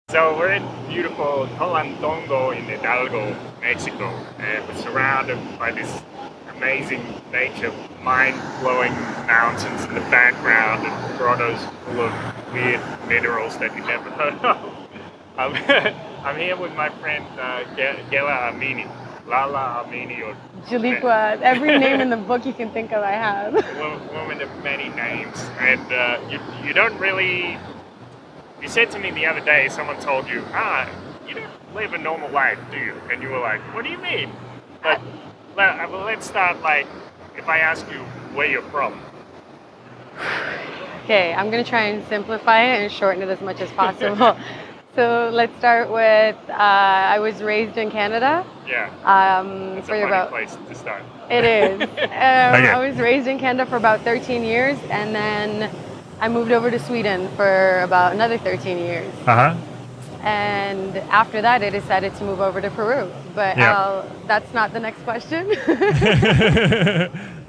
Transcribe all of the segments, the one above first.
So we're in beautiful Tolantongo in Hidalgo, Mexico, and we're surrounded by this amazing nature, mind-blowing mountains in the background and grottos full of weird minerals that you never heard of. I'm, I'm here with my friend Gela Amini, Lala Amini, or Jaliqua, every name in the book you can think of I have. woman of many names, and you don't really. You said to me the other day, someone told you, you don't live a normal life, do you? And you were like, what do you mean? But let's start, like, if I ask you where you're from. Okay, I'm going to try and simplify it and shorten it as much as possible. So let's start with, I was raised in Canada. Yeah, it's for a funny about, place to start. It is. Okay. I was raised in Canada for about 13 years, and then I moved over to Sweden for about another 13 years. Uh-huh. And after that, I decided to move over to Peru. But that's not the next question.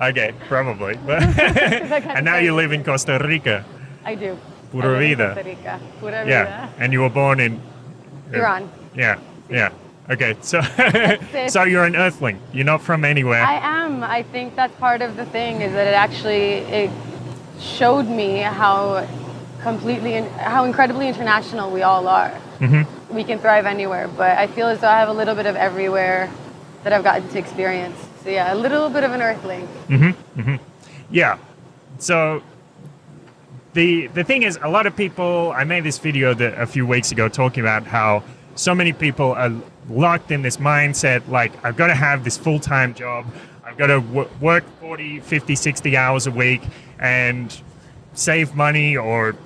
Okay, probably. And now you live in Costa Rica. I do. Pura vida. Costa Rica. Pura vida. Yeah, and you were born in Iran. Yeah. Okay, so so you're an earthling. You're not from anywhere. I am. I think that's part of the thing, is that it showed me how incredibly international we all are. Mm-hmm. We can thrive anywhere, but I feel as though I have a little bit of everywhere that I've gotten to experience. So yeah, a little bit of an earthling. Mm-hmm. Mm-hmm. Yeah. So the thing is, a lot of people, I made this video a few weeks ago talking about how so many people are locked in this mindset, like, I've got to have this full-time job, I've got to work 40, 50, 60 hours a week and save money or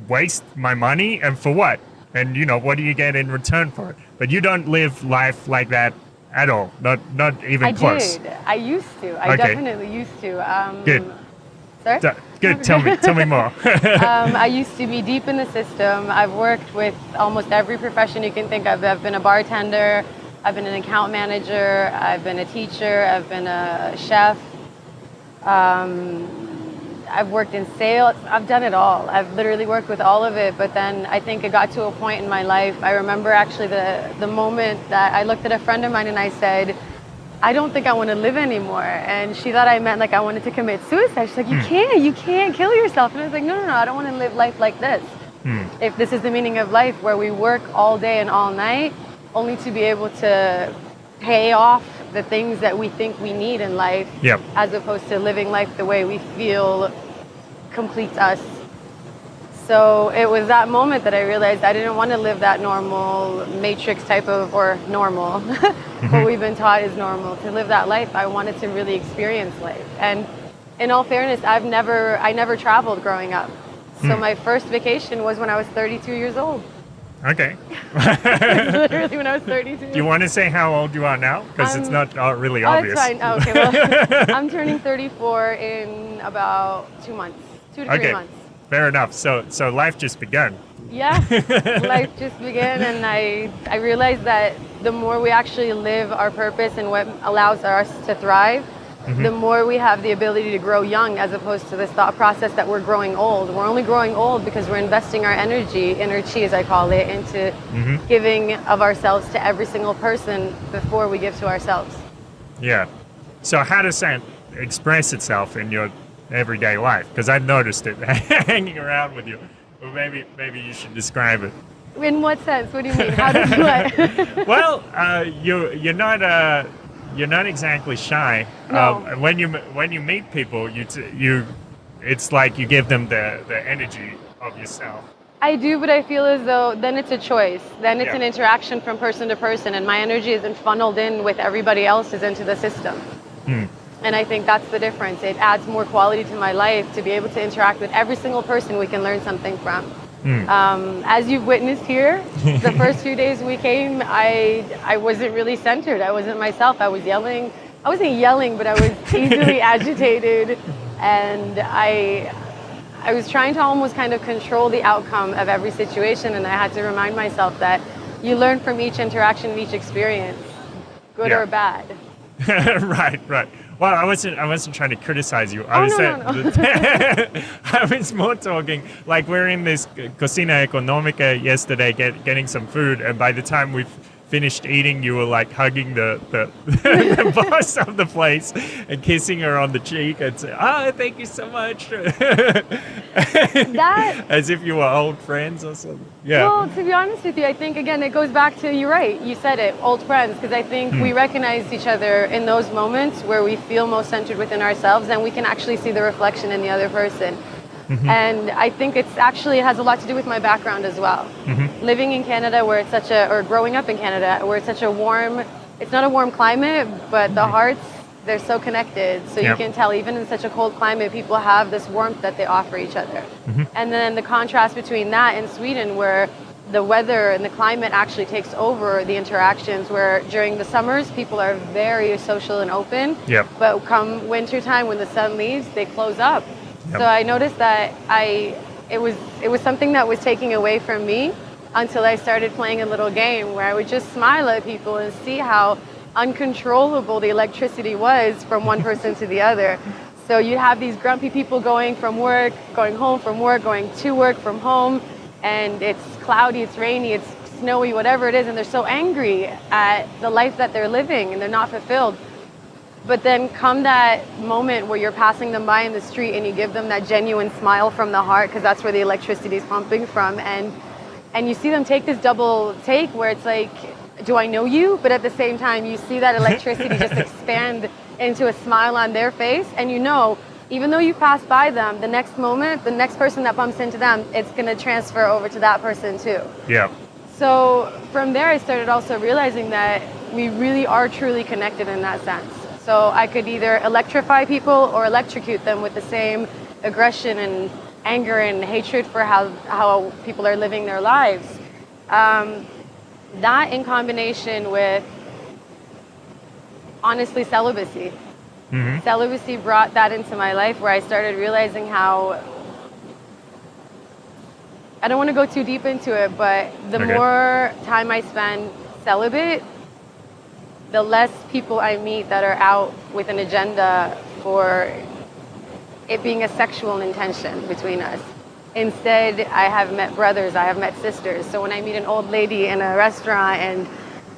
waste my money, and for what? And what do you get in return for it? But you don't live life like that at all, not even close. I used to. I definitely used to. Good. Sorry? Good. Tell me more. I used to be deep in the system. I've worked with almost every profession you can think of. I've been a bartender, I've been an account manager, I've been a teacher, I've been a chef. I've worked in sales. I've done it all. I've literally worked with all of it. But then I think it got to a point in my life. I remember actually the moment that I looked at a friend of mine and I said, I don't think I want to live anymore. And she thought I meant like I wanted to commit suicide. She's like, you can't kill yourself. And I was like, no, I don't want to live life like this. If this is the meaning of life, where we work all day and all night, only to be able to pay off the things that we think we need in life, as opposed to living life the way we feel completes us. So it was that moment that I realized I didn't want to live that normal matrix type of, or normal, what we've been taught is normal. To live that life, I wanted to really experience life. And in all fairness, I never traveled growing up. So my first vacation was when I was 32 years old. Okay. Literally when I was 32. Do you want to say how old you are now? Because it's not really obvious. It's fine. Oh, okay, well, I'm turning 34 in about 2 months. 2 to 3 months. Fair enough. So life just began. Yeah, life just began, and I realized that the more we actually live our purpose and what allows us to thrive, the more we have the ability to grow young, as opposed to this thought process that we're growing old. We're only growing old because we're investing our energy, inner chi as I call it, into giving of ourselves to every single person before we give to ourselves. Yeah. So how does that express itself in your everyday life? Because I've noticed it hanging around with you. Well, maybe you should describe it. In what sense? What do you mean? How does what? Well, you're not exactly shy. No. When you meet people, it's like you give them the energy of yourself. I do, but I feel as though then it's a choice. Then it's an interaction from person to person, and my energy isn't funneled in with everybody else's into the system. And I think that's the difference. It adds more quality to my life to be able to interact with every single person we can learn something from. As you've witnessed here, the first few days we came, I wasn't really centered. I wasn't myself. I was yelling. I wasn't yelling, but I was easily agitated. And I was trying to almost kind of control the outcome of every situation. And I had to remind myself that you learn from each interaction and each experience, good or bad. Right. Well, I wasn't trying to criticize you. Oh, no. I was more talking like we're in this cocina económica yesterday, getting some food, and by the time we've finished eating, you were like hugging the the boss of the place and kissing her on the cheek and say, "Oh, thank you so much." That As if you were old friends or something. Yeah. Well, to be honest with you, I think, again, it goes back to, you're right, you said it, old friends, because I think we recognize each other in those moments where we feel most centered within ourselves and we can actually see the reflection in the other person. And I think it has a lot to do with my background as well. Living in Canada where it's or growing up in Canada where it's such a warm, it's not a warm climate, but the hearts, they're so connected. So you can tell even in such a cold climate, people have this warmth that they offer each other. And then the contrast between that and Sweden where the weather and the climate actually takes over the interactions, where during the summers, people are very social and open. But come winter time, when the sun leaves, they close up. So I noticed that it was something that was taking away from me until I started playing a little game where I would just smile at people and see how uncontrollable the electricity was from one person to the other. So you have these grumpy people going from work, going home from work, going to work from home, and it's cloudy, it's rainy, it's snowy, whatever it is, and they're so angry at the life that they're living and they're not fulfilled. But then come that moment where you're passing them by in the street and you give them that genuine smile from the heart, because that's where the electricity is pumping from. And you see them take this double take where it's like, do I know you? But at the same time, you see that electricity just expand into a smile on their face. And you know, even though you pass by them, the next moment, the next person that bumps into them, it's going to transfer over to that person too. Yeah. So from there, I started also realizing that we really are truly connected in that sense. So I could either electrify people or electrocute them with the same aggression and anger and hatred for how people are living their lives. That in combination with, honestly, celibacy. Celibacy brought that into my life where I started realizing how, I don't want to go too deep into it, but the more time I spend celibate, the less people I meet that are out with an agenda for it being a sexual intention between us. Instead, I have met brothers, I have met sisters. So when I meet an old lady in a restaurant and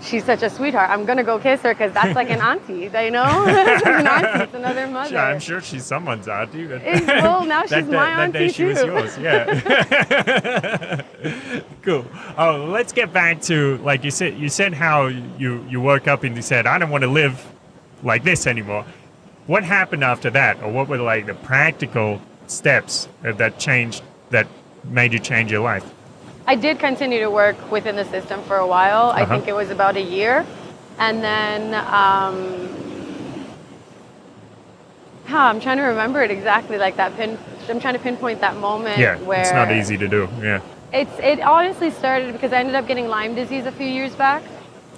she's such a sweetheart, I'm going to go kiss her because that's like an auntie, you know? It's an auntie, it's another mother. Yeah, I'm sure she's someone's auntie. Well, now she's my auntie that day she too. was yours, yeah. Cool. Oh, let's get back to, like you said how you woke up and you said, I don't want to live like this anymore. What happened after that? Or what were like the practical steps that made you change your life? I did continue to work within the system for a while. I think it was about a year. And then, I'm trying to remember it exactly, like that I'm trying to pinpoint that moment where... it's not easy to do, It honestly started because I ended up getting Lyme disease a few years back.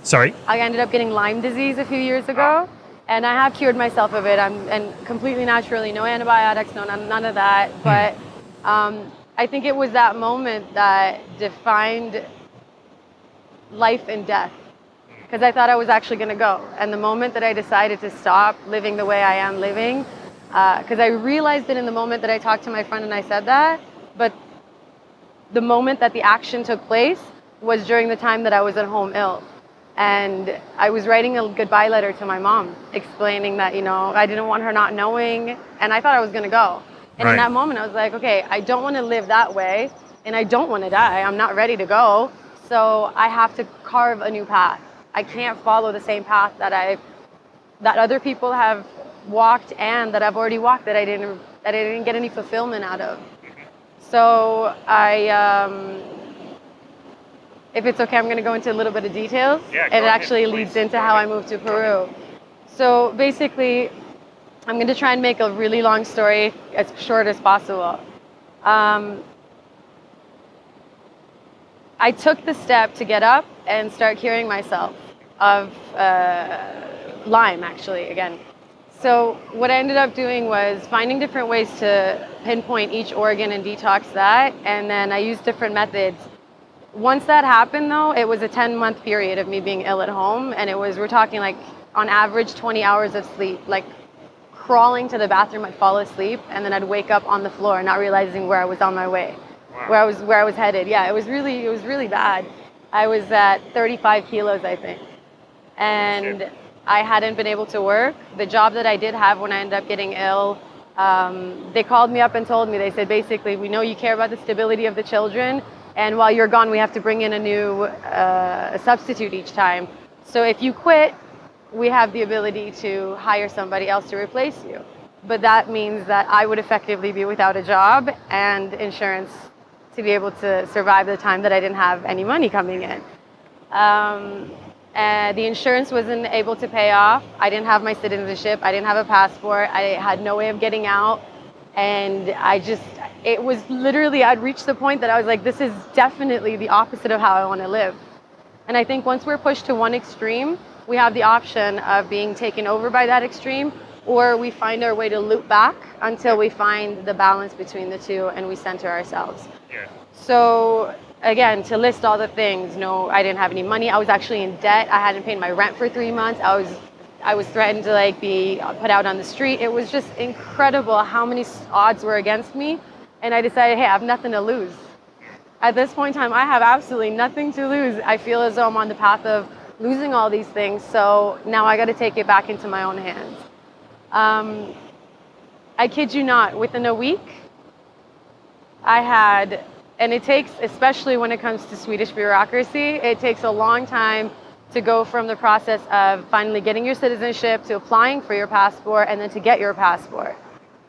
Sorry? I ended up getting Lyme disease a few years ago. And I have cured myself of it. And completely naturally, no antibiotics, none of that. But I think it was that moment that defined life and death. Because I thought I was actually going to go. And the moment that I decided to stop living the way I am living, because I realized it in the moment that I talked to my friend and I said that, but the moment that the action took place was during the time that I was at home ill. And I was writing a goodbye letter to my mom, explaining that, I didn't want her not knowing, and I thought I was going to go. And in that moment, I was like, okay, I don't want to live that way, and I don't want to die. I'm not ready to go, so I have to carve a new path. I can't follow the same path that other people have walked and that I've already walked that I didn't get any fulfillment out of. So if it's okay, I'm going to go into a little bit of details. Yeah, it actually leads into how I moved to Peru. So basically, I'm going to try and make a really long story as short as possible. I took the step to get up and start curing myself of Lyme, actually, again. So what I ended up doing was finding different ways to pinpoint each organ and detox that, and then I used different methods. Once that happened, though, it was a 10-month period of me being ill at home, and we're talking like on average 20 hours of sleep, like crawling to the bathroom, I'd fall asleep, and then I'd wake up on the floor, not realizing where I was on my way, Wow. where I was headed. Yeah, it was really bad. I was at 35 kilos, I think, and Shit. I hadn't been able to work. The job that I did have when I ended up getting ill, they called me up and told me, they said, basically, we know you care about the stability of the children, and while you're gone, we have to bring in a new substitute each time. So if you quit, we have the ability to hire somebody else to replace you. But that means that I would effectively be without a job and insurance to be able to survive the time that I didn't have any money coming in. And the insurance wasn't able to pay off. I didn't have my citizenship. I didn't have a passport. I had no way of getting out. And it was literally, I'd reached the point that I was like, this is definitely the opposite of how I want to live. And I think once we're pushed to one extreme, we have the option of being taken over by that extreme, or we find our way to loop back until we find the balance between the two and we center ourselves. Yeah. So again, to list all the things, no, I didn't have any money. I was actually in debt. I hadn't paid my rent for 3 months. I was threatened to be put out on the street. It was just incredible how many odds were against me. And I decided, hey, I have nothing to lose. At this point in time, I have absolutely nothing to lose. I feel as though I'm on the path of losing all these things. So now I got to take it back into my own hands. I kid you not, within a week, I had, and it takes, especially when it comes to Swedish bureaucracy, it takes a long time to go from the process of finally getting your citizenship to applying for your passport and then to get your passport.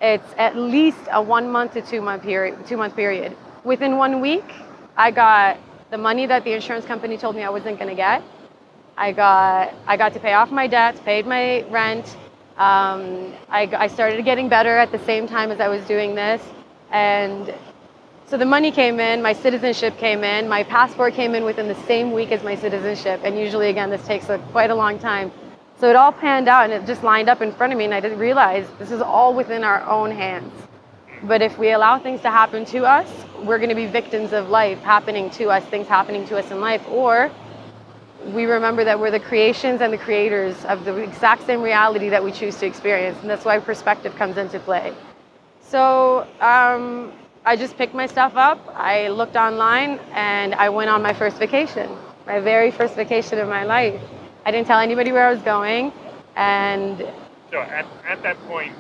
It's at least a 1 month to 2 month period. Within 1 week, I got the money that the insurance company told me I wasn't going to get. I got to pay off my debts, paid my rent. I started getting better at the same time as I was doing this. And so the money came in, my citizenship came in, my passport came in within the same week as my citizenship. And usually, again, this takes quite a long time. So it all panned out and it just lined up in front of me. And I didn't realize this is all within our own hands. But if we allow things to happen to us, we're going to be victims of life happening to us, things happening to us in life. Or we remember that we're the creations and the creators of the exact same reality that we choose to experience. And that's why perspective comes into play. So I just picked my stuff up. I looked online and I went on my first vacation, my very first vacation of my life. I didn't tell anybody where I was going. And so at that point,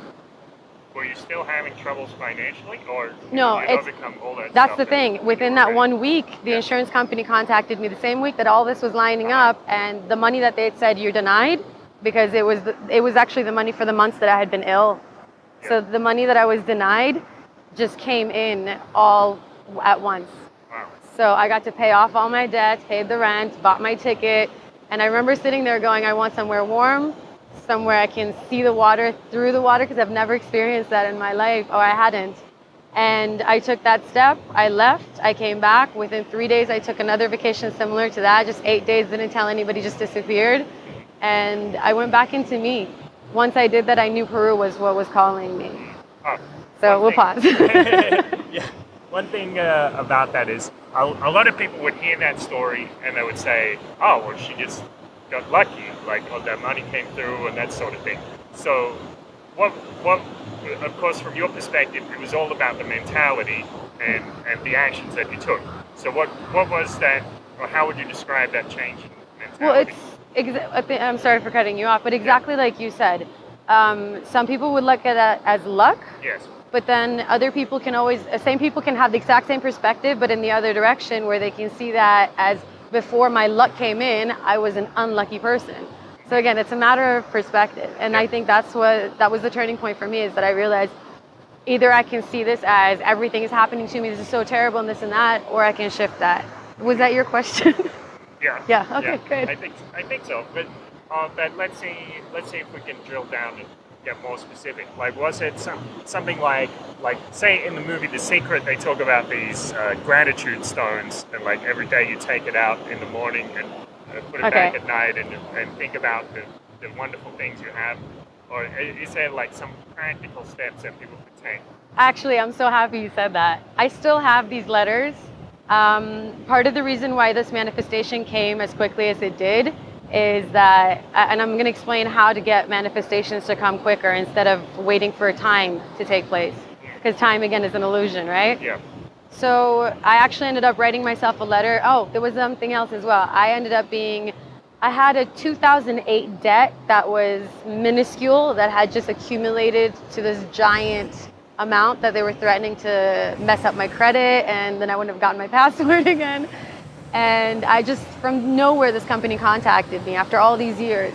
were you still having troubles financially, or no? you overcome all that That's stuff the thing. Within that 1 week, the insurance company contacted me the same week that all this was lining up, and the money that they had said you're denied, because it was actually the money for the months that I had been ill. Yeah. So the money that I was denied just came in all at once. Wow. So I got to pay off all my debts, paid the rent, bought my ticket, and I remember sitting there going, I want somewhere warm, somewhere I can see the water through the water, because I've never experienced that in my life, or I hadn't. And I took that step. I left. I came back. Within 3 days, I took another vacation similar to that. Just 8 days, didn't tell anybody, just disappeared. And I went back into me. Once I did that, I knew Peru was what was calling me. Oh, So we'll pause. Yeah. One thing about that is a lot of people would hear that story and they would say, oh, well, she just got lucky, that money came through and that sort of thing. So what of course, from your perspective, it was all about the mentality and the actions that you took. So what was that, or how would you describe that change in mentality? Well, I'm sorry for cutting you off, but exactly like you said, some people would look at that as luck. Yes. But then other people same people can have the exact same perspective, but in the other direction, where they can see that as, before my luck came in, I was an unlucky person. So again, it's a matter of perspective. And I think that was the turning point for me, is that I realized either I can see this as everything is happening to me, this is so terrible and this and that, or I can shift that. Was that your question? Yeah. Yeah, okay, good. I think so. But let's see if we can drill down and get more specific. Was it something like say in the movie The Secret, they talk about these gratitude stones, and every day you take it out in the morning and put it back at night and think about the wonderful things you have? Or is there some practical steps that people could take? Actually, I'm so happy you said that. I still have these letters. Part of the reason why this manifestation came as quickly as it did is that, and I'm going to explain how to get manifestations to come quicker instead of waiting for time to take place. Because time, again, is an illusion, right? Yeah. So I actually ended up writing myself a letter. Oh, there was something else as well. I had a 2008 debt that was minuscule, that had just accumulated to this giant amount that they were threatening to mess up my credit, and then I wouldn't have gotten my password again. And I just, from nowhere, this company contacted me after all these years.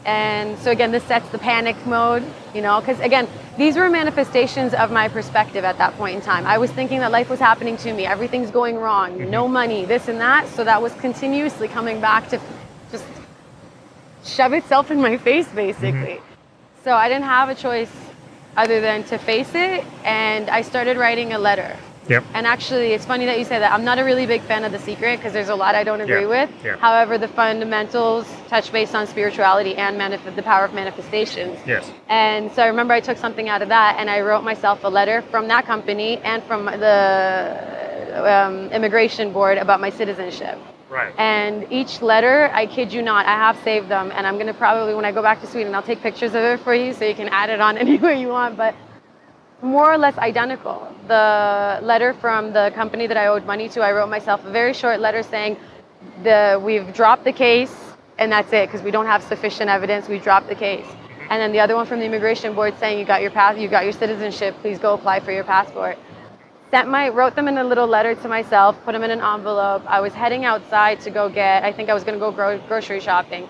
And so again, this sets the panic mode, because again, these were manifestations of my perspective at that point in time. I was thinking that life was happening to me. Everything's going wrong, no money, this and that. So that was continuously coming back to just shove itself in my face, basically. So I didn't have a choice other than to face it. And I started writing a letter. Yep. And actually, it's funny that you say that. I'm not a really big fan of The Secret because there's a lot I don't agree with. Yeah. However, the fundamentals touch base on spirituality and the power of manifestations. Yes. And so I remember I took something out of that and I wrote myself a letter from that company and from the immigration board about my citizenship. Right. And each letter, I kid you not, I have saved them. And I'm going to probably, when I go back to Sweden, I'll take pictures of it for you so you can add it on anywhere you want. But more or less identical. The letter from the company that I owed money to, I wrote myself a very short letter saying, we've dropped the case, and that's it, because we don't have sufficient evidence, we dropped the case. And then the other one from the immigration board saying, you got your citizenship, please go apply for your passport. Wrote them in a little letter to myself, put them in an envelope. I was heading outside to go I think I was going to go grocery shopping.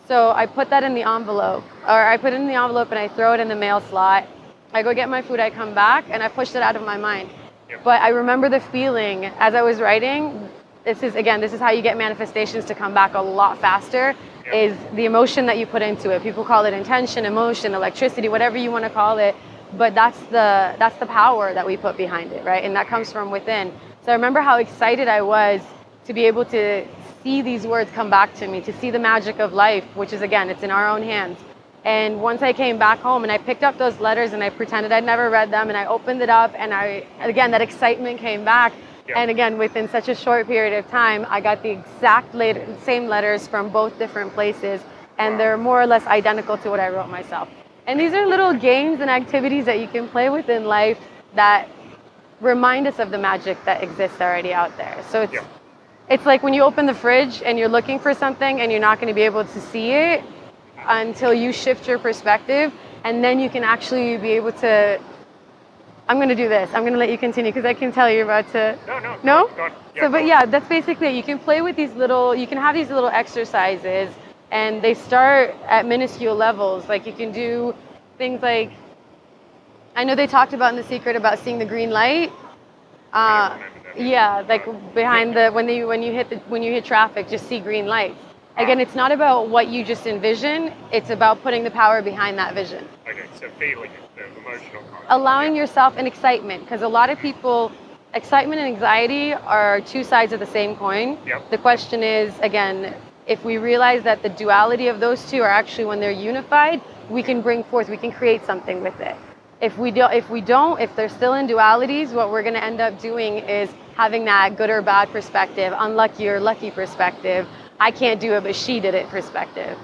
So I put that in the envelope, and I throw it in the mail slot. I go get my food, I come back, and I pushed it out of my mind. Yep. But I remember the feeling as I was writing. This is how you get manifestations to come back a lot faster, yep. Is the emotion that you put into it. People call it intention, emotion, electricity, whatever you want to call it. But that's the power that we put behind it, right? And that comes from within. So I remember how excited I was to be able to see these words come back to me, to see the magic of life, which is, again, it's in our own hands. And once I came back home and I picked up those letters and I pretended I'd never read them and I opened it up and again, that excitement came back. Yeah. And again, within such a short period of time, I got the exact same letters from both different places, and they're more or less identical to what I wrote myself. And these are little games and activities that you can play with in life that remind us of the magic that exists already out there. So it's like when you open the fridge and you're looking for something and you're not going to be able to see it until you shift your perspective, and then you can actually be able to. I'm going to do this. I'm going to let you continue because I can tell you're about to. No? Go on. Yeah, so, but yeah, that's basically it. You can play with you can have these little exercises, and they start at minuscule levels. Like you can do things like, I know they talked about in The Secret about seeing the green light. Yeah, like behind when you hit traffic, just see green lights. Again, it's not about what you just envision, it's about putting the power behind that vision. Okay, so feeling it, the emotional content. Allowing yourself an excitement, because a lot of people, excitement and anxiety are two sides of the same coin. Yep. The question is, again, if we realize that the duality of those two are actually when they're unified, we can create something with it. If they're still in dualities, what we're going to end up doing is having that good or bad perspective, unlucky or lucky perspective, I can't do it, but she did it perspective.